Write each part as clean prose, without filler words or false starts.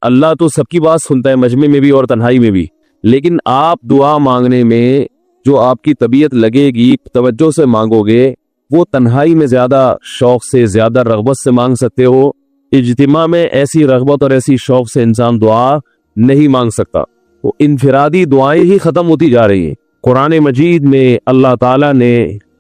اللہ تو سب کی بات سنتا ہے، مجمع میں بھی اور تنہائی میں بھی، لیکن آپ دعا مانگنے میں جو آپ کی طبیعت لگے گی، توجہ سے مانگو گے، وہ تنہائی میں زیادہ شوق سے، زیادہ رغبت سے مانگ سکتے ہو۔ اجتماع میں ایسی رغبت اور ایسی شوق سے انسان دعا نہیں مانگ سکتا، وہ انفرادی دعائیں ہی ختم ہوتی جا رہی ہیں۔ قرآن مجید میں اللہ تعالیٰ نے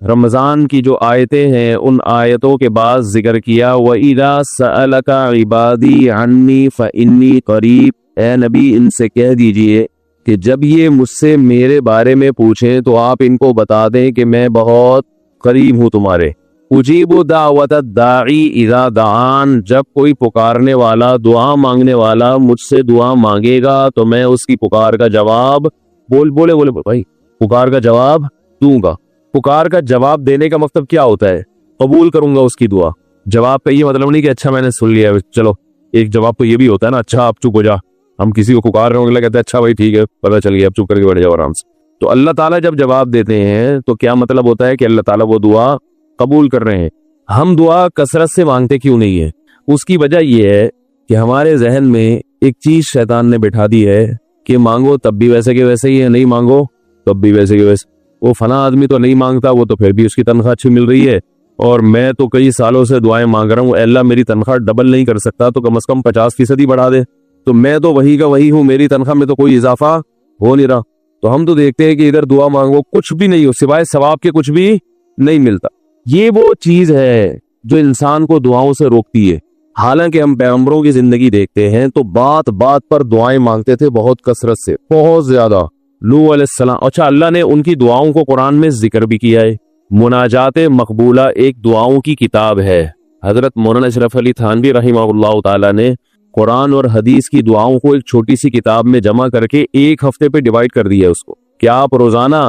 رمضان کی جو آیتیں ہیں ان آیتوں کے بعد ذکر کیا، وَإِذَا سَأَلَكَ عِبَادِي عَنِّي فَإِنِّي قَرِيب، اے نبی ان سے کہہ دیجئے کہ جب یہ مجھ سے میرے بارے میں پوچھیں تو آپ ان کو بتا دیں کہ میں بہت قریب ہوں تمہارے۔ اجیب دعوت الداعی اذا دعان، جب کوئی پکارنے والا، دعا مانگنے والا مجھ سے دعا مانگے گا تو میں اس کی پکار کا جواب بولے بھائی پکار کا جواب دوں گا۔ پکار کا جواب دینے کا مطلب کیا ہوتا ہے؟ قبول کروں گا اس کی دعا۔ جواب کا یہ مطلب نہیں کہ اچھا میں نے سن لیا، چلو ایک جواب تو یہ بھی ہوتا ہے نا، اچھا آپ چپ ہو جا، ہم کسی کو پکار رہے ہوں گے کہتے ہیں اچھا بھائی ٹھیک ہے پتہ چل گیا، اب چپ کر کے بیٹھ جاؤ آرام سے۔ تو اللہ تعالیٰ جب جواب دیتے ہیں تو کیا مطلب ہوتا ہے کہ اللہ تعالیٰ وہ دعا قبول کر رہے ہیں۔ ہم دعا کثرت سے مانگتے کیوں نہیں ہے؟ اس کی وجہ یہ ہے کہ ہمارے ذہن میں ایک چیز شیطان نے بٹھا دی ہے کہ مانگو تب بھی ویسے کے ویسے ہی ہے، نہیں مانگو تب بھی ویسے کے ویسے۔ وہ فلاں آدمی تو نہیں مانگتا، وہ تو پھر بھی اس کی تنخواہ اچھی مل رہی ہے، اور میں تو کئی سالوں سے دعائیں مانگ رہا ہوں، اے اللہ میری تنخواہ ڈبل نہیں کر سکتا تو کم از کم 50% ہی بڑھا دے، تو میں تو وہی کا وہی ہوں، میری تنخواہ میں تو کوئی اضافہ ہو نہیں رہا۔ تو ہم تو دیکھتے ہیں کہ ادھر دعا مانگو کچھ بھی نہیں ہو، سوائے ثواب کے کچھ بھی نہیں ملتا۔ یہ وہ چیز ہے جو انسان کو دعاؤں سے روکتی ہے۔ حالانکہ ہم پیغمبروں کی زندگی دیکھتے ہیں تو بات بات پر دعائیں مانگتے تھے، بہت کثرت سے، بہت زیادہ۔ نوح علیہ السلام، اچھا اللہ نے ان کی دعاؤں کو قرآن میں ذکر بھی کیا ہے۔ مناجات مقبولہ ایک دعاؤں کی کتاب ہے۔ حضرت مولانا اشرف علی تھانوی رحمہ اللہ تعالی نے قرآن اور حدیث کی دعاؤں کو ایک چھوٹی سی کتاب میں جمع کر کے ایک ہفتے پہ ڈیوائیڈ کر دیا ہے اس کو، کہ آپ روزانہ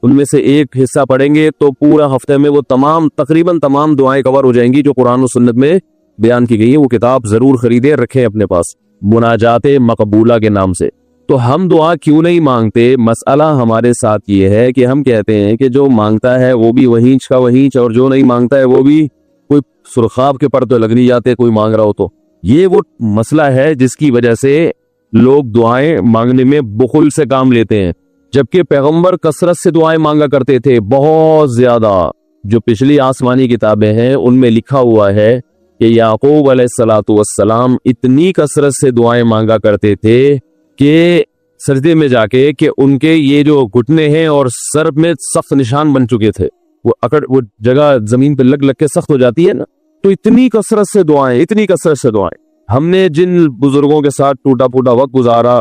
ان میں سے ایک حصہ پڑھیں گے تو پورا ہفتے میں وہ تقریباً تمام دعائیں کور ہو جائیں گی جو قرآن و سنت میں بیان کی گئی ہے۔ وہ کتاب ضرور خریدیں، رکھیں اپنے پاس، مناجات مقبولہ کے نام سے۔ تو ہم دعا کیوں نہیں مانگتے؟ مسئلہ ہمارے ساتھ یہ ہے کہ ہم کہتے ہیں کہ جو مانگتا ہے وہ بھی وہینچ کا وہینچ، اور جو نہیں مانگتا ہے وہ بھی کوئی سرخاب کے پر تو لگ نہیں جاتے کوئی مانگ رہا ہو تو۔ یہ وہ مسئلہ ہے جس کی وجہ سے لوگ دعائیں مانگنے میں بخل سے کام لیتے ہیں، جبکہ پیغمبر کثرت سے دعائیں مانگا کرتے تھے، بہت زیادہ۔ جو پچھلی آسمانی کتابیں ہیں ان میں لکھا ہوا ہے کہ یعقوب علیہ السلام اتنی کثرت سے دعائیں مانگا کرتے تھے کہ سجدے میں جا کے کہ ان کے یہ جو گھٹنے ہیں اور سر میں سخت نشان بن چکے تھے، وہ جگہ زمین پہ لگ کے سخت ہو جاتی ہے نا، تو اتنی کثرت سے دعائیں، اتنی کثرت سے دعائیں۔ ہم نے جن بزرگوں کے ساتھ ٹوٹا پھوٹا وقت گزارا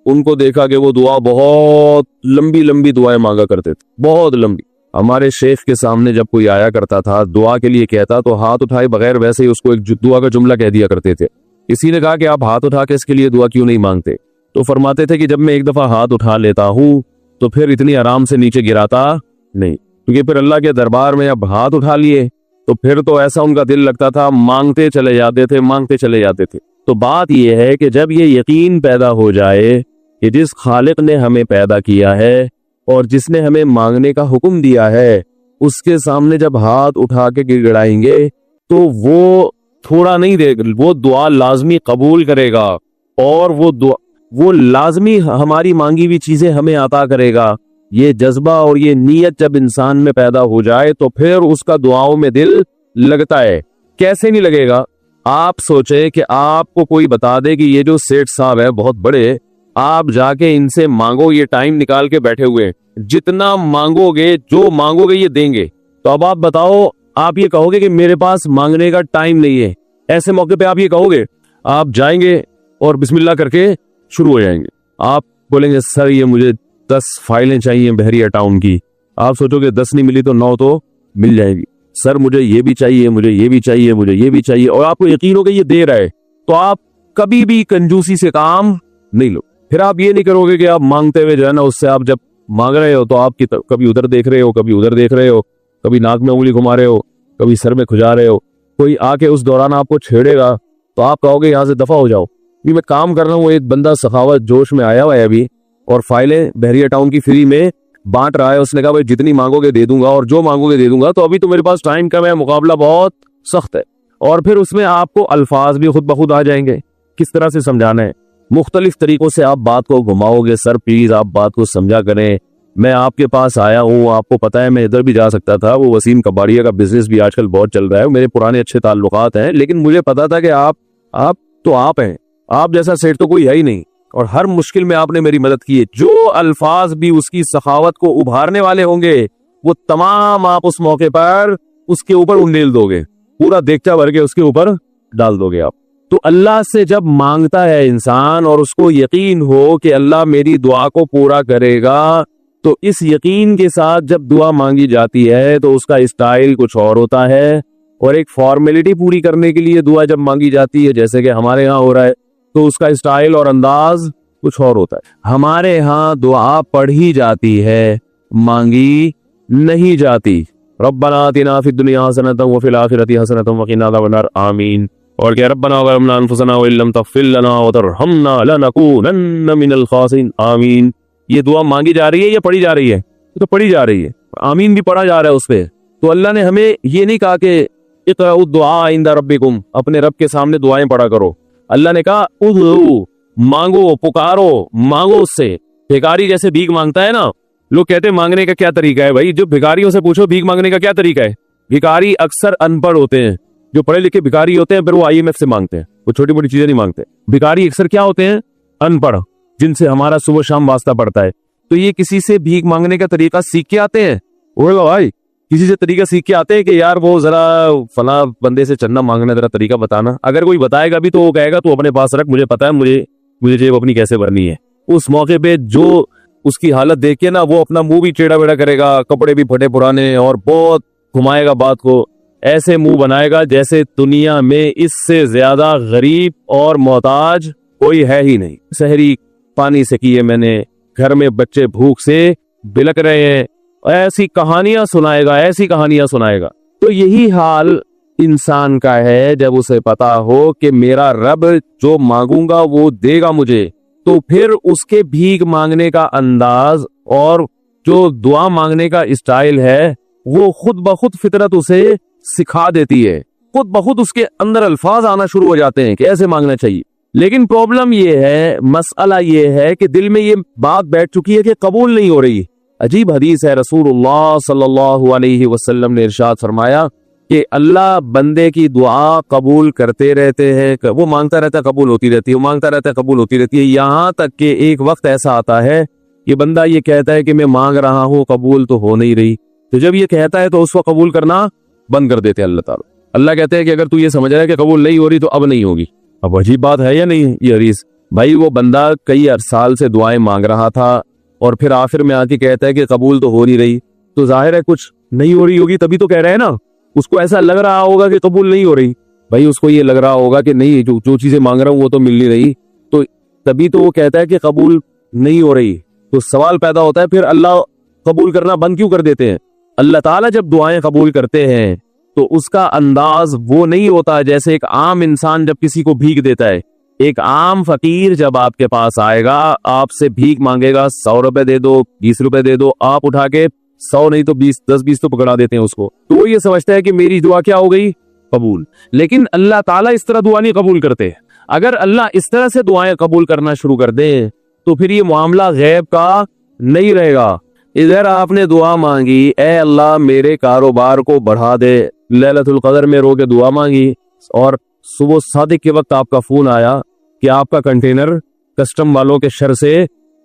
ان کو دیکھا کہ وہ دعا بہت لمبی لمبی دعائیں مانگا کرتے تھے، بہت لمبی۔ ہمارے شیخ کے سامنے جب کوئی آیا کرتا تھا دعا کے لیے کہتا تو ہاتھ اٹھائے بغیر ویسے ہی اس کو ایک دعا کا جملہ کہہ دیا کرتے تھے۔ کسی نے کہا کہ آپ ہاتھ اٹھا کے اس کے لیے دعا کیوں نہیں مانگتے؟ تو فرماتے تھے کہ جب میں ایک دفعہ ہاتھ اٹھا لیتا ہوں تو پھر اتنی آرام سے نیچے گراتا نہیں، کیونکہ پھر اللہ کے دربار میں اب ہاتھ اٹھا لیے تو پھر تو ایسا ان کا دل لگتا تھا، مانگتے چلے جاتے تھے، مانگتے چلے جاتے تھے۔ تو بات یہ ہے کہ جب یہ یقین پیدا ہو جائے کہ جس خالق نے ہمیں پیدا کیا ہے اور جس نے ہمیں مانگنے کا حکم دیا ہے، اس کے سامنے جب ہاتھ اٹھا کے گڑ گڑائیں گے تو وہ تھوڑا نہیں دے گا، وہ دعا لازمی قبول کرے گا، اور وہ لازمی ہماری مانگی ہوئی چیزیں ہمیں عطا کرے گا۔ یہ جذبہ اور یہ نیت جب انسان میں پیدا ہو جائے تو پھر اس کا دعاؤں میں دل لگتا ہے۔ کیسے نہیں لگے گا؟ آپ سوچیں کہ آپ کو کوئی بتا دے کہ یہ جو سیٹھ صاحب ہے بہت بڑے، آپ جا کے ان سے مانگو، یہ ٹائم نکال کے بیٹھے ہوئے، جتنا مانگو گے، جو مانگو گے یہ دیں گے، تو اب آپ بتاؤ، آپ یہ کہو گے کہ میرے پاس مانگنے کا ٹائم نہیں ہے؟ ایسے موقع پہ آپ یہ کہو گے؟ آپ جائیں گے اور بسم اللہ کر کے شروع ہو جائیں گے۔ آپ بولیں گے سر یہ مجھے 10 فائلیں چاہیے بحریہ ٹاؤن کی، آپ سوچو گے 10 نہیں ملی تو 9 تو مل جائے گی۔ سر مجھے یہ بھی چاہیے، مجھے یہ بھی چاہیے، مجھے یہ بھی چاہیے، اور آپ کو یقین ہو کہ یہ دے رہا ہے، تو آپ کبھی بھی کنجوسی سے کام نہیں لو۔ پھر آپ یہ نہیں کرو گے کہ آپ مانگتے ہوئے جو ہے نا، اس سے آپ جب مانگ رہے ہو تو آپ کی کبھی ادھر دیکھ رہے ہو، کبھی ادھر دیکھ رہے ہو، کبھی ناک میں انگلی گھما رہے ہو، کبھی سر میں کھجا رہے ہو، کوئی آ کے اس دوران آپ کو چھیڑے گا تو آپ کہو گے یہاں سے دفع ہو جاؤ۔ میں کام کر رہا ہوں، ایک بندہ سخاوت جوش میں آیا ہوا ہے ابھی، اور فائلیں بحریہ ٹاؤن کی فری میں بانٹ رہا ہے۔ اس نے کہا بھائی جتنی مانگو گے دے دوں گا، اور جو مانگو گے دے دوں گا، تو ابھی تو میرے پاس ٹائم کم ہے، مقابلہ بہت سخت ہے۔ اور پھر اس میں آپ کو الفاظ بھی خود بخود آ جائیں گے، کس طرح سے سمجھانا ہے۔ مختلف طریقوں سے آپ بات کو گھماؤ گے. سر پلیز آپ بات کو سمجھا کریں. میں آپ کے پاس آیا ہوں, آپ کو پتا ہے میں ادھر بھی جا سکتا تھا, وہ وسیم کباڑیا کا بزنس بھی آج کل بہت چل رہا ہے, میرے پرانے اچھے تعلقات ہیں, لیکن مجھے پتا تھا کہ آپ تو آپ ہیں, آپ جیسا سیٹ تو کوئی ہے ہی نہیں, اور ہر مشکل میں آپ نے میری مدد کی ہے. جو الفاظ بھی اس کی سخاوت کو ابھارنے والے ہوں گے وہ تمام آپ اس موقع پر اس کے اوپر انڈیل دو گے, پورا دیگچا بھر کے اس کے اوپر ڈال دو گے آپ. تو اللہ سے جب مانگتا ہے انسان اور اس کو یقین ہو کہ اللہ میری دعا کو پورا کرے گا, تو اس یقین کے ساتھ جب دعا مانگی جاتی ہے تو اس کا اسٹائل کچھ اور ہوتا ہے, اور ایک فارمیلٹی پوری کرنے کے لیے دعا جب مانگی جاتی ہے جیسے کہ ہمارے ہاں ہو رہا ہے تو اس کا اسٹائل اور انداز کچھ اور ہوتا ہے. ہمارے ہاں دعا پڑھی جاتی ہے, مانگی نہیں جاتی. ربنا آتنا فی الدنیا حسنۃ وفی الآخرۃ حسنۃ وقنا عذاب النار آمین. اور کہ ربنا ظلمنا انفسنا وان لم تغفر لنا وترحمنا لنکونن من الخاسرین آمین. یہ دعا مانگی جا رہی ہے یا پڑھی جا رہی ہے؟ یہ تو پڑھی جا رہی ہے, آمین بھی پڑھا جا رہا ہے اس پہ. تو اللہ نے ہمیں یہ نہیں کہا کہ اقرؤوا الدعاء عند ربکم, اپنے رب کے سامنے دعائیں پڑھا کرو. اللہ نے کہا ادعوا, مانگو, پکارو, مانگو اس سے. بھیکاری جیسے بھیک مانگتا ہے نا, لوگ کہتے ہیں مانگنے کا کیا طریقہ ہے بھائی, جو بھیکاریوں سے پوچھو بھیک مانگنے کا کیا طریقہ ہے. بھیکاری اکثر ان پڑھ ہوتے ہیں, جو پڑھے لکھے بھیکاری ہوتے ہیں پھر وہ IMF سے مانگتے ہیں, وہ چھوٹی موٹی چیزیں نہیں مانگتے. بھیکاری اکثر کیا ہوتے ہیں؟ ان پڑھ, جن سے ہمارا صبح شام واسطہ پڑتا ہے. تو یہ کسی سے بھیک مانگنے کا طریقہ سیکھ کے آتے ہیں؟ بھائی کسی سے طریقہ سیکھ کے آتے ہیں کہ یار وہ ذرا فلاں بندے سے چندہ مانگنا ذرا طریقہ بتانا. اگر کوئی بتائے گا بھی تو وہ کہے گا تو اپنے پاس رکھ, مجھے پتا ہے مجھے جیب اپنی کیسے بھرنی ہے. اس موقع پہ جو اس کی حالت دیکھ کے نا وہ اپنا منہ بھی ٹیڑھا بیڑا کرے گا, کپڑے بھی پھٹے پرانے, اور بہت گھمائے گا بات کو, ایسے منہ بنائے گا جیسے دنیا میں اس سے زیادہ غریب اور محتاج کوئی ہے ہی نہیں. سحری پانی سے کیے میں نے, گھر میں بچے بھوک سے بلک رہے ہیں, ایسی کہانیاں سنائے گا, ایسی کہانیاں سنائے گا. تو یہی حال انسان کا ہے جب اسے پتا ہو کہ میرا رب جو مانگوں گا وہ دے گا مجھے, تو پھر اس کے بھیک مانگنے کا انداز اور جو دعا مانگنے کا اسٹائل ہے وہ خود بخود فطرت اسے سکھا دیتی ہے, خود بخود اس کے اندر الفاظ آنا شروع ہو جاتے ہیں کہ ایسے مانگنا چاہیے. لیکن پرابلم یہ ہے, مسئلہ یہ ہے کہ دل میں یہ بات بیٹھ چکی ہے کہ قبول نہیں ہو رہی. عجیب حدیث ہے, رسول اللہ صلی اللہ علیہ وسلم نے ارشاد فرمایا کہ اللہ بندے کی دعا قبول کرتے رہتے ہیں, وہ مانگتا رہتا ہے قبول ہوتی رہتی ہے, وہ مانگتا رہتا ہے قبول ہوتی رہتی ہے, یہاں تک کہ ایک وقت ایسا آتا ہے کہ بندہ یہ کہتا ہے کہ میں مانگ رہا ہوں قبول تو ہو نہیں رہی. تو جب یہ کہتا ہے تو اس کو قبول کرنا بند کر دیتے ہیں اللہ تعالیٰ. اللہ کہتے ہیں کہ اگر تو یہ سمجھ رہا ہے کہ قبول نہیں ہو رہی تو اب نہیں ہوگی. اب عجیب بات ہے یا نہیں یہ حدیث بھائی؟ وہ بندہ کئی سال سے دعائیں مانگ رہا تھا اور پھر آخر میں آ کے کہتا ہے کہ قبول تو ہو نہیں رہی, تو ظاہر ہے کچھ نہیں ہو رہی ہوگی, تبھی تو کہہ رہے ہیں نا. اس کو ایسا لگ رہا ہوگا کہ قبول نہیں ہو رہی, بھائی اس کو یہ لگ رہا ہوگا کہ نہیں جو چیزیں مانگ رہا ہوں وہ تو مل نہیں رہی, تو تبھی تو وہ کہتا ہے کہ قبول نہیں ہو رہی. تو سوال پیدا ہوتا ہے پھر اللہ قبول کرنا بند کیوں کر دیتے ہیں؟ اللہ تعالیٰ جب دعائیں قبول کرتے ہیں تو اس کا انداز وہ نہیں ہوتا جیسے ایک عام انسان جب کسی کو بھیک دیتا ہے. ایک عام فقیر جب آپ کے پاس آئے گا, آپ سے بھیک مانگے گا, 100 روپے دے دو, 20 روپے دے دو, آپ اٹھا کے 100 نہیں تو 10-20 تو پکڑا دیتے ہیں اس کو, تو وہ یہ سمجھتا ہے کہ میری دعا کیا ہو گئی؟ قبول. لیکن اللہ تعالیٰ اس طرح دعا نہیں قبول کرتے. اگر اللہ اس طرح سے دعائیں قبول کرنا شروع کر دے تو پھر یہ معاملہ غیب کا نہیں رہے گا. ادھر آپ نے دعا مانگی, اے اللہ میرے کاروبار کو بڑھا دے, لیلۃ القدر میں رو کے دعا مانگی, اور صبح صادق کے وقت آپ کا فون آیا کہ آپ کا کنٹینر کسٹم والوں کے شر سے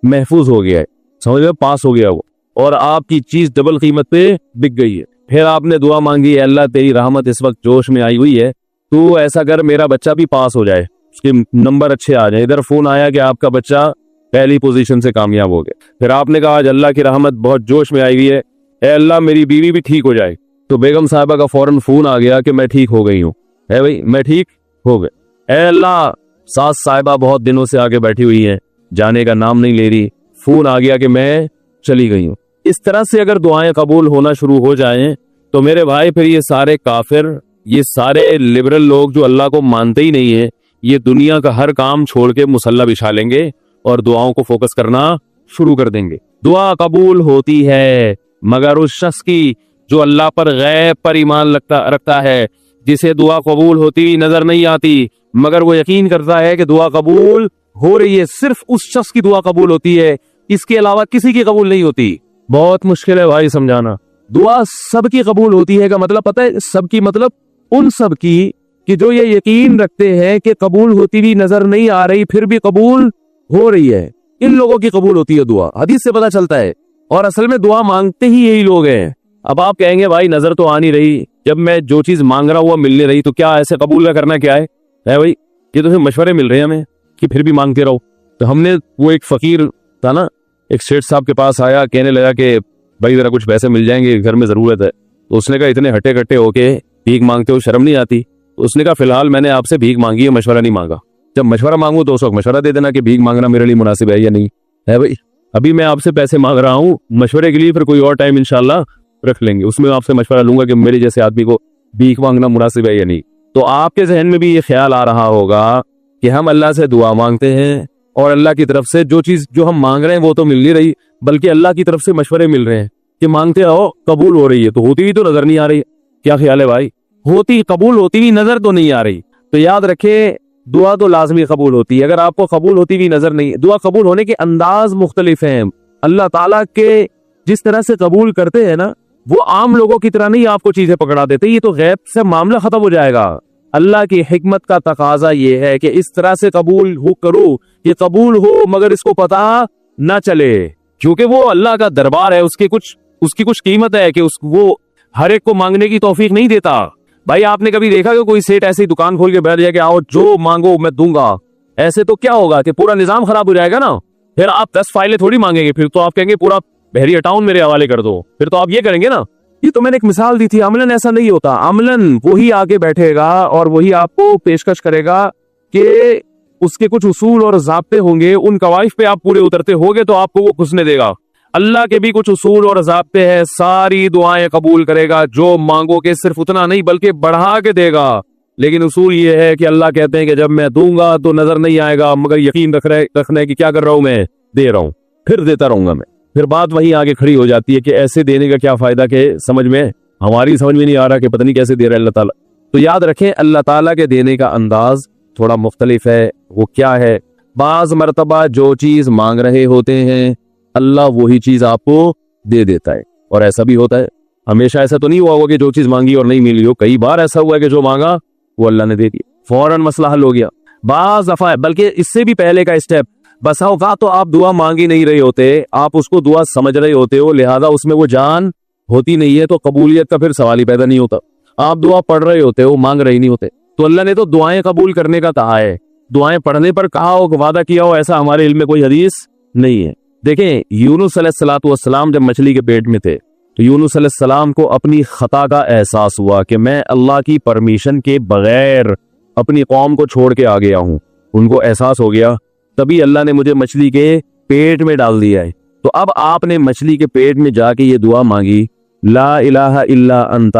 محفوظ ہو گیا ہے, سمجھ میں پاس ہو گیا وہ, اور آپ کی چیز ڈبل قیمت پہ بک گئی ہے. پھر آپ نے دعا مانگی, اے اللہ تیری رحمت اس وقت جوش میں آئی ہوئی ہے, تو ایسا کر میرا بچہ بھی پاس ہو جائے, اس کے نمبر اچھے آ جائیں. ادھر فون آیا کہ آپ کا بچہ پہلی پوزیشن سے کامیاب ہو گیا. پھر آپ نے کہا آج اللہ کی رحمت بہت جوش میں آئی ہوئی ہے, اے اللہ میری بیوی بھی ٹھیک ہو جائے. تو بیگم صاحبہ کا فوراً فون آ گیا کہ میں ٹھیک ہو گئی ہوں. ہے بھائی میں ٹھیک ہو گئے. اے اللہ ساس صاحبہ بہت دنوں سے آگے بیٹھی ہوئی ہیں, جانے کا نام نہیں لے رہی, فون آ گیا کہ میں چلی گئی ہوں. اس طرح سے اگر دعائیں قبول ہونا شروع ہو جائیں تو میرے بھائی پھر یہ سارے کافر, یہ سارے لبرل لوگ جو اللہ کو مانتے ہی نہیں ہیں, یہ دنیا کا ہر کام چھوڑ کے مصلی بچھا لیں گے اور دعاؤں کو فوکس کرنا شروع کر دیں گے. دعا قبول ہوتی ہے مگر اس شخص کی جو اللہ پر غیب پر ایمان رکھتا ہے, جسے دعا قبول ہوتی نظر نہیں آتی مگر وہ یقین کرتا ہے کہ دعا قبول ہو رہی ہے صرف اس شخص کی دعا قبول ہوتی ہے, اس کے علاوہ کسی کی قبول نہیں ہوتی. بہت مشکل ہے بھائی سمجھانا. دعا سب کی قبول ہوتی ہے کا مطلب پتہ ہے, سب کی مطلب ان سب کی کہ جو یہ یقین رکھتے ہیں کہ قبول ہوتی بھی نظر نہیں آ رہی پھر بھی قبول ہو رہی ہے, ان لوگوں کی قبول ہوتی ہے دعا. حدیث سے پتہ چلتا ہے, اور اصل میں دعا مانگتے ہی یہی لوگ ہیں. اب آپ کہیں گے بھائی نظر تو آ نہیں رہی, جب میں جو چیز مانگ رہا ہوں وہ مل نہیں رہی, تو کیا ایسے قبول نہ کرنا کیا ہے بھائی, یہ تو مشورے مل رہے ہیں ہمیں کہ پھر بھی مانگتے رہو. تو ہم نے وہ ایک فقیر تھا نا, ایک سیٹھ صاحب کے پاس آیا, کہنے لگا کہ بھائی ذرا کچھ پیسے مل جائیں گے, گھر میں ضرورت ہے. تو اس نے کہا اتنے ہٹے کٹے ہو کے بھیک مانگتے ہو, شرم نہیں آتی؟ تو اس نے کہا فی الحال میں نے آپ سے بھیک مانگی ہے, مشورہ نہیں مانگا. جب مشورہ مانگوں تو اس وقت مشورہ دے دینا کہ بھیک مانگنا میرے لیے مناسب ہے یا نہیں ہے. بھائی ابھی میں آپ سے پیسے مانگ رہا ہوں, مشورے کے لیے پھر کوئی اور ٹائم انشاءاللہ رکھ لیں گے, اس میں آپ سے مشورہ لوں گا کہ میرے جیسے آدمی کو بھیک مانگنا مناسب ہے یا نہیں. تو آپ کے ذہن میں بھی یہ خیال آ رہا ہوگا کہ ہم اللہ سے دعا مانگتے ہیں اور اللہ کی طرف سے جو چیز جو ہم مانگ رہے ہیں وہ تو مل نہیں رہی, بلکہ اللہ کی طرف سے مشورے مل رہے ہیں کہ مانگتے رہو قبول ہو رہی ہے. تو ہوتی بھی تو نظر نہیں آ رہی. کیا خیال ہے بھائی, ہوتی قبول ہوتی بھی نظر تو نہیں آ رہی. تو یاد رکھے دعا تو لازمی قبول ہوتی ہے. اگر آپ کو قبول ہوتی بھی نظر نہیں, دعا قبول ہونے کے انداز مختلف ہیں. اللہ تعالیٰ کے جس طرح سے قبول کرتے ہیں نا, وہ عام لوگوں کی طرح نہیں آپ کو چیزیں پکڑا دیتے, یہ تو غیب سے معاملہ ختم ہو جائے گا. اللہ کی حکمت کا تقاضا یہ ہے کہ اس طرح سے قبول ہو کرو کہ قبول ہو مگر اس کو پتہ نہ چلے, کیونکہ وہ اللہ کا دربار ہے, اس کی کچھ قیمت ہے کہ وہ ہر ایک کو مانگنے کی توفیق نہیں دیتا. بھائی آپ نے کبھی دیکھا کہ کوئی سیٹ ایسی دکان کھول کے بیٹھ جائے کہ آؤ جو مانگو میں دوں گا؟ ایسے تو کیا ہوگا کہ پورا نظام خراب ہو جائے گا نا. پھر آپ 10 فائلیں تھوڑی مانگیں گے, پھر تو آپ کہیں گے پورا بحریہ ٹاؤن میرے حوالے کر دو, پھر تو آپ یہ کریں گے نا. یہ تو میں نے ایک مثال دی تھی, عملاً ایسا نہیں ہوتا. عملاً وہی آگے بیٹھے گا اور وہی آپ کو پیشکش کرے گا کہ اس کے کچھ اصول اور ضابطے ہوں گے, ان قواعد پہ آپ پورے اترتے ہوگے تو آپ کو وہ گھسنے دے گا. اللہ کے بھی کچھ اصول اور ضابطے ہیں, ساری دعائیں قبول کرے گا, جو مانگو گے صرف اتنا نہیں بلکہ بڑھا کے دے گا. لیکن اصول یہ ہے کہ اللہ کہتے ہیں کہ جب میں دوں گا تو نظر نہیں آئے گا, مگر یقین رکھنے کی کیا کر رہا ہوں, میں دے رہا ہوں, پھر دیتا رہوں گا میں. پھر بات وہیں آگے کھڑی ہو جاتی ہے کہ ایسے دینے کا کیا فائدہ, کہ ہماری سمجھ میں نہیں آ رہا کہ پتہ نہیں کیسے دے رہا ہے اللہ تعالیٰ. تو یاد رکھیں اللہ تعالیٰ کے دینے کا انداز تھوڑا مختلف ہے. وہ کیا ہے, بعض مرتبہ جو چیز مانگ رہے ہوتے ہیں اللہ وہی چیز آپ کو دے دیتا ہے, اور ایسا بھی ہوتا ہے. ہمیشہ ایسا تو نہیں ہوا ہوگا کہ جو چیز مانگی اور نہیں ملی ہو. کئی بار ایسا ہوا ہے کہ جو مانگا وہ اللہ نے دے دیا, فوراً مسئلہ حل ہو گیا. بعض دفعہ بلکہ اس سے بھی پہلے کا اسٹیپ, بسا اوقات تو آپ دعا مانگ ہی نہیں رہے ہوتے, آپ اس کو دعا سمجھ رہے ہوتے ہو, لہذا اس میں وہ جان ہوتی نہیں ہے, تو قبولیت کا پھر سوال ہی پیدا نہیں ہوتا. آپ دعا پڑھ رہے ہوتے ہو, مانگ رہے نہیں ہوتے. تو اللہ نے تو دعائیں قبول کرنے کا کہا ہے, دعائیں پڑھنے پر کہا ہو, وعدہ کیا ہو, ایسا ہمارے علم میں کوئی حدیث نہیں ہے. دیکھیں یونس علیہ السلام جب مچھلی کے پیٹ میں تھے تو یونس علیہ السلام کو اپنی خطا کا احساس ہوا کہ میں اللہ کی پرمیشن کے بغیر اپنی قوم کو چھوڑ کے آ گیا ہوں. ان کو احساس ہو گیا, تبھی اللہ نے مجھے مچھلی کے پیٹ میں ڈال دیا ہے. تو اب آپ نے مچھلی کے پیٹ میں جا کے یہ دعا مانگی, لا الہ الا انت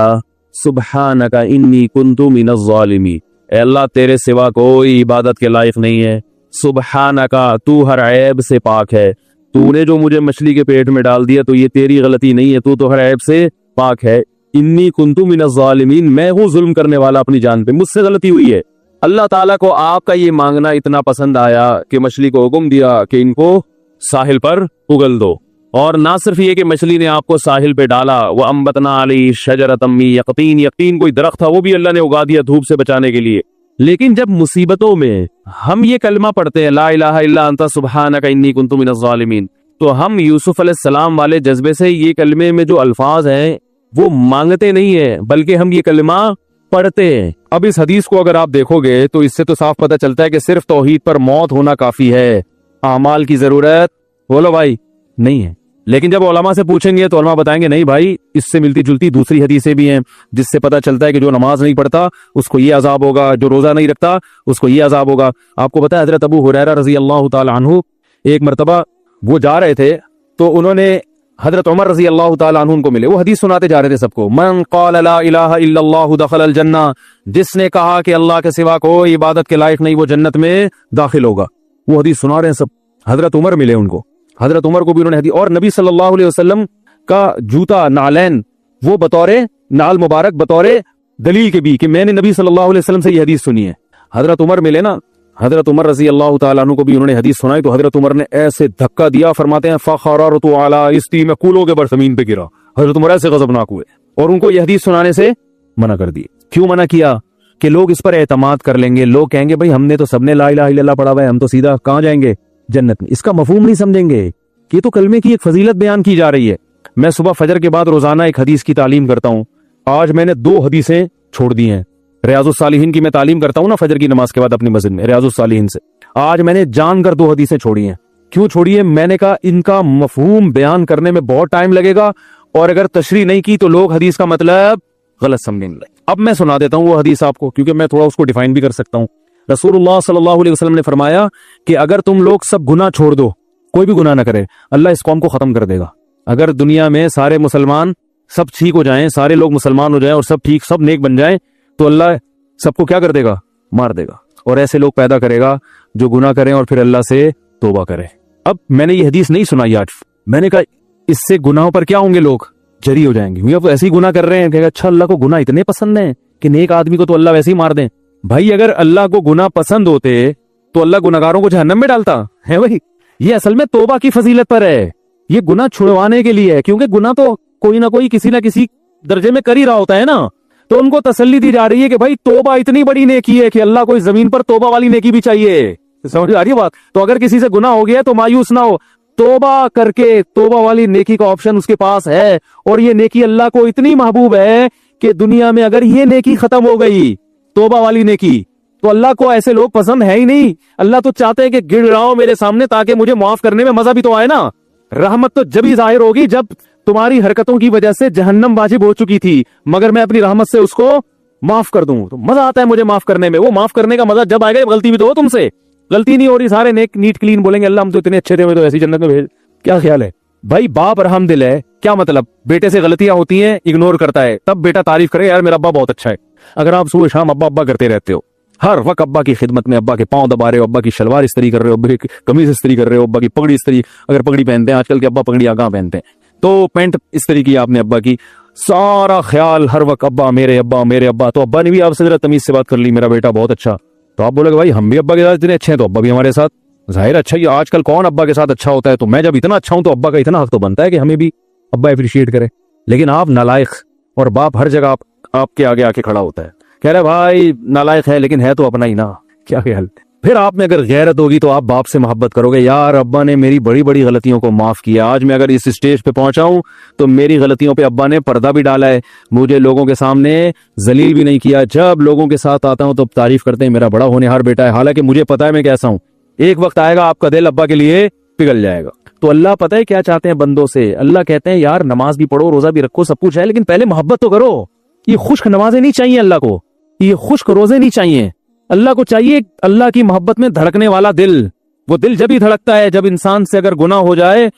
سبحانک انی کنت من الظالمین, اے اللہ تیرے سوا کوئی عبادت کے لائق نہیں ہے, سبحانک تو ہر عیب سے پاک ہے, تو نے جو مجھے مچھلی کے پیٹ میں ڈال دیا تو یہ تیری غلطی نہیں ہے, تو ہر عیب سے پاک ہے. انی کنت من الظالمین, میں ہوں ظلم کرنے والا اپنی جان پہ, مجھ سے غلطی ہوئی ہے. اللہ تعالیٰ کو آپ کا یہ مانگنا اتنا پسند آیا کہ مچھلی کو حکم دیا کہ ان کو ساحل پر اگل دو. اور نہ صرف یہ کہ مچھلی نے آپ کو ساحل پہ ڈالا, وَأَنبَتْنَا عَلَيْهِ شَجَرَةً مِّن يَقْطِينٍ, یقطین کوئی درخت تھا وہ بھی اللہ نے اگا دیا دھوپ سے بچانے کے لیے. لیکن جب مصیبتوں میں ہم یہ کلمہ پڑھتے ہیں لا الہ الا انت سبحانک انی کنت من الظالمین, تو ہم یوسف علیہ السلام والے جذبے سے یہ کلمے میں جو الفاظ ہیں وہ مانگتے نہیں ہیں, بلکہ ہم یہ کلمہ پڑھتے ہیں. اب اس حدیث کو اگر آپ دیکھو گے تو اس سے تو صاف پتہ چلتا ہے کہ صرف توحید پر موت ہونا کافی ہے, اعمال کی ضرورت بولو بھائی نہیں ہے. لیکن جب علماء سے پوچھیں گے تو علماء بتائیں گے نہیں بھائی, اس سے ملتی جلتی دوسری حدیثیں بھی ہیں جس سے پتہ چلتا ہے کہ جو نماز نہیں پڑھتا اس کو یہ عذاب ہوگا, جو روزہ نہیں رکھتا اس کو یہ عذاب ہوگا. آپ کو پتہ ہے حضرت ابو ہریرہ رضی اللہ تعالی عنہ ایک مرتبہ وہ جا رہے تھے تو انہوں نے حضرت عمر رضی اللہ تعالی عنہ ان کو ملے, وہ حدیث سناتے جا رہے تھے سب کو, من قال لا الہ الا اللہ دخل الجنہ, جس نے کہا کہ اللہ کے سوا کوئی عبادت کے لائق نہیں وہ جنت میں داخل ہوگا. وہ حدیث سنا رہے ہیں سب, حضرت عمر ملے ان کو, حضرت عمر کو بھی انہوں نے حدیث, اور نبی صلی اللہ علیہ وسلم کا جوتا نالین وہ بطور نال مبارک بطور دلیل کے بھی کہ میں نے نبی صلی اللہ علیہ وسلم سے یہ حدیث سنی ہے. حضرت عمر ملے نا, حضرت عمر رضی اللہ تعالیٰ عنہ کو بھی انہوں نے حدیث سنائی تو حضرت عمر نے ایسے دھکا دیا، فرماتے ہیں فخررت علی استی، میں کولوں کے بر زمین پہ گرا. حضرت عمر ایسے غضبناک ہوئے اور ان کو یہ حدیث سنانے سے منع کر دی. کیوں منع کیا؟ کہ لوگ اس پر اعتماد کر لیں گے، لوگ کہیں گے بھائی ہم نے تو سب نے لا الہ الا اللہ پڑھا ہوا ہے، ہم تو سیدھا کہاں جائیں گے؟ جنت میں. اس کا مفہوم نہیں سمجھیں گے کہ یہ تو کلمے کی ایک فضیلت بیان کی جا رہی ہے. میں صبح فجر کے بعد روزانہ ایک حدیث کی تعلیم کرتا ہوں. آج میں نے 2 حدیثیں چھوڑ دی ہیں. ریاض الصالحین کی میں تعلیم کرتا ہوں نا فجر کی نماز کے بعد اپنی مسجد میں، ریاض الصالحین سے. آج میں نے جان کر 2 حدیثیں چھوڑی ہیں. کیوں چھوڑی ہے؟ میں نے کہا ان کا مفہوم بیان کرنے میں بہت ٹائم لگے گا اور اگر تشریح نہیں کی تو لوگ حدیث کا مطلب غلط سمجھیں گے. اب میں سنا دیتا ہوں وہ حدیث آپ کو، کیونکہ میں تھوڑا اس کو ڈیفائن بھی کر سکتا ہوں. رسول اللہ صلی اللہ علیہ وسلم نے فرمایا کہ اگر تم لوگ سب گناہ چھوڑ دو، کوئی بھی گناہ نہ کرے، اللہ اس قوم کو ختم کر دے گا. اگر دنیا میں سارے مسلمان سب ٹھیک ہو جائیں، سارے لوگ مسلمان ہو جائیں اور سب ٹھیک، سب نیک بن جائیں، تو اللہ سب کو کیا کر دے گا؟ مار دے گا. اور ایسے لوگ پیدا کرے گا جو گناہ کریں اور پھر اللہ سے توبہ کریں. اب میں نے یہ حدیث نہیں سنائی آج، میں نے کہا اس سے گناہوں پر کیا ہوں گے، لوگ جری ہو جائیں گے. اب ایسے ہی گناہ کر رہے ہیں کہ اچھا اللہ کو گناہ اتنے پسند ہیں کہ نیک آدمی کو تو اللہ ویسے ہی مار دیں. بھائی اگر اللہ کو گناہ پسند ہوتے تو اللہ گناہگاروں کو جہنم میں ڈالتا ہے. بھائی یہ اصل میں توبہ کی فضیلت پر ہے، یہ گناہ چھڑوانے کے لیے ہے، کیونکہ گناہ تو کوئی نہ کوئی کسی نہ کسی درجے میں کر ہی رہا ہوتا ہے نا. تو ان کو تسلی دی جا رہی ہے کہ بھائی توبہ اتنی بڑی نیکی ہے کہ اللہ کو اس زمین پر توبہ والی نیکی بھی چاہیے. سمجھ آ رہی ہے بات؟ تو اگر کسی سے گناہ ہو گیا تو مایوس نہ ہو، توبہ کر کے توبہ والی نیکی کا آپشن اس کے پاس ہے. اور یہ نیکی اللہ کو اتنی محبوب ہے کہ دنیا میں اگر یہ نیکی ختم ہو گئی، توبہ والی نیکی، تو اللہ کو ایسے لوگ پسند ہے ہی نہیں. اللہ تو چاہتے ہیں کہ گر رہا میرے سامنے تاکہ مجھے معاف کرنے میں مزہ بھی تو آئے نا. رحمت تو جب ہی ظاہر ہوگی جب تمہاری حرکتوں کی وجہ سے جہنم واجب ہو چکی تھی، مگر میں اپنی رحمت سے اس کو معاف کر دوں تو مزہ آتا ہے مجھے معاف کرنے میں. وہ معاف کرنے کا مزہ جب آئے گا، غلطی بھی تو ہو تم سے، غلطی نہیں ہو رہی، سارے نیک نیٹ کلین بولیں گے اللہ ہم تو اتنے اچھے تھے، ہمیں تو ایسی جنت میں بھیج. کیا خیال ہے بھائی؟ باپ رحم دل ہے، کیا مطلب؟ بیٹے سے غلطیاں ہوتی ہیں اگنور کرتا ہے، تب بیٹا تعریف کرے یار میرا ابا بہت اچھا ہے. اگر آپ صبح شام ابا ابا کرتے رہتے ہو، ہر وقت ابا کی خدمت میں، ابا کے پاؤں دبا رہے ہو، ابا کی شلوار استری کر رہے ہو، ابا کی قمیض استری کر رہے ہو، ابا کی پگڑی استری، اگر پگڑی پہنتے ہیں آج کل کے ابا پگڑی آگاہ پہنتے ہیں، تو پینٹ استری کی آپ نے ابا کی، سارا خیال ہر وقت ابا میرے ابا میرے ابا. تو ابا نے بھی آپ سے ذرا تمیز سے بات کر لی میرا بیٹا بہت اچھا، تو آپ بولے کہ بھائی ہم بھی ابا کے ساتھ اتنے اچھے ہیں تو ابا بھی ہمارے ساتھ ظاہر اچھا ہی. آج کل کون ابا کے ساتھ اچھا ہوتا ہے؟ تو میں جب اتنا اچھا ہوں تو ابا کا اتنا حق تو بنتا ہے کہ ہمیں بھی ابا اپریشیٹ کرے. لیکن آپ نالائق، اور باپ ہر جگہ آپ کے آگے آ کے کھڑا ہوتا ہے، کہہ رہے بھائی نالائق ہے لیکن ہے تو اپنا ہی نا. کیا خیال؟ پھر آپ میں اگر غیرت ہوگی تو آپ باپ سے محبت کرو گے. یار ابا نے میری بڑی بڑی غلطیوں کو معاف کیا، آج میں اگر اس اسٹیج پہ پہنچا ہوں تو میری غلطیوں پہ ابا نے پردہ بھی ڈالا ہے، مجھے لوگوں کے سامنے ذلیل بھی نہیں کیا. جب لوگوں کے ساتھ آتا ہوں تو تعریف کرتے ہیں میرا بڑا ہونہار بیٹا ہے، حالانکہ مجھے پتا ہے میں کیسا ہوں. ایک وقت آئے گا آپ کا دل ابا کے لیے پگھل جائے گا. تو اللہ پتہ ہے کیا چاہتے ہیں بندوں سے؟ اللہ کہتے ہیں یار نماز بھی پڑھو، روزہ بھی رکھو، سب کچھ ہے، لیکن پہلے محبت تو کرو. یہ خشک نمازیں نہیں چاہیے اللہ کو، یہ خشک روزے نہیں چاہیے. اللہ کو چاہیے اللہ کی محبت میں دھڑکنے والا دل. وہ دل جب ہی دھڑکتا ہے جب انسان سے اگر گناہ ہو جائے